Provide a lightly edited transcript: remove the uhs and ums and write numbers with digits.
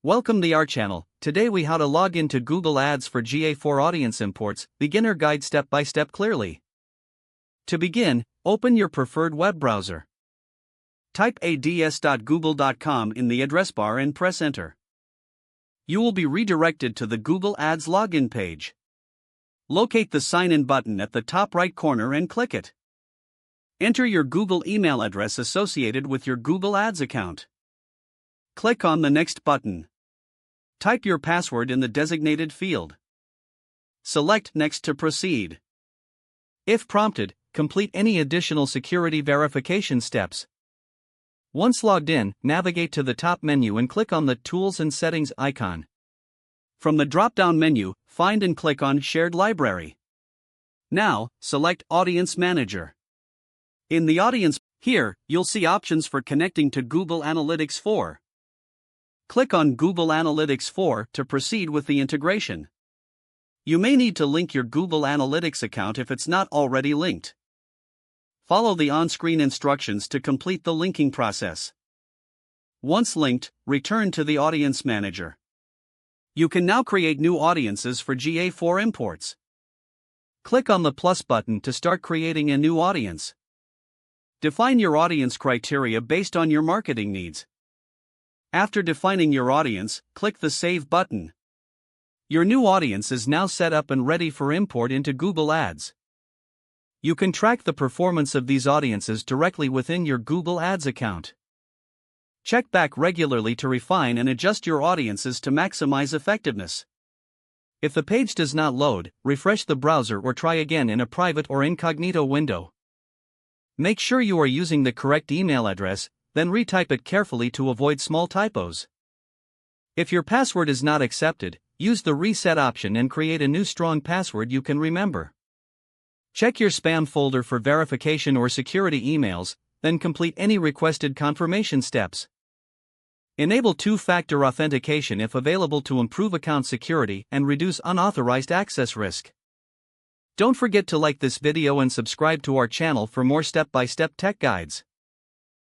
Welcome to our channel. Today we how to log into Google Ads for GA4 audience imports, beginner guide step by step clearly. To begin, open your preferred web browser. Type ads.google.com in the address bar and press enter. You will be redirected to the Google Ads login page. Locate the sign in button at the top right corner and click it. Enter your Google email address associated with your Google Ads account. Click on the next button. Type your password in the designated field. Select Next to proceed. If prompted, complete any additional security verification steps. Once logged in, navigate to the top menu and click on the Tools and Settings icon. From the drop-down menu, find and click on Shared Library. Now, select Audience Manager. In the Audience, here, you'll see options for connecting to Google Analytics 4. Click on Google Analytics 4 to proceed with the integration. You may need to link your Google Analytics account if it's not already linked. Follow the on-screen instructions to complete the linking process. Once linked, return to the Audience Manager. You can now create new audiences for GA4 imports. Click on the plus button to start creating a new audience. Define your audience criteria based on your marketing needs. After defining your audience, click the Save button. Your new audience is now set up and ready for import into Google Ads. You can track the performance of these audiences directly within your Google Ads account. Check back regularly to refine and adjust your audiences to maximize effectiveness. If the page does not load, refresh the browser or try again in a private or incognito window. Make sure you are using the correct email address, then retype it carefully to avoid small typos. If your password is not accepted, use the reset option and create a new strong password you can remember. Check your spam folder for verification or security emails, then complete any requested confirmation steps. Enable two-factor authentication if available to improve account security and reduce unauthorized access risk. Don't forget to like this video and subscribe to our channel for more step-by-step tech guides.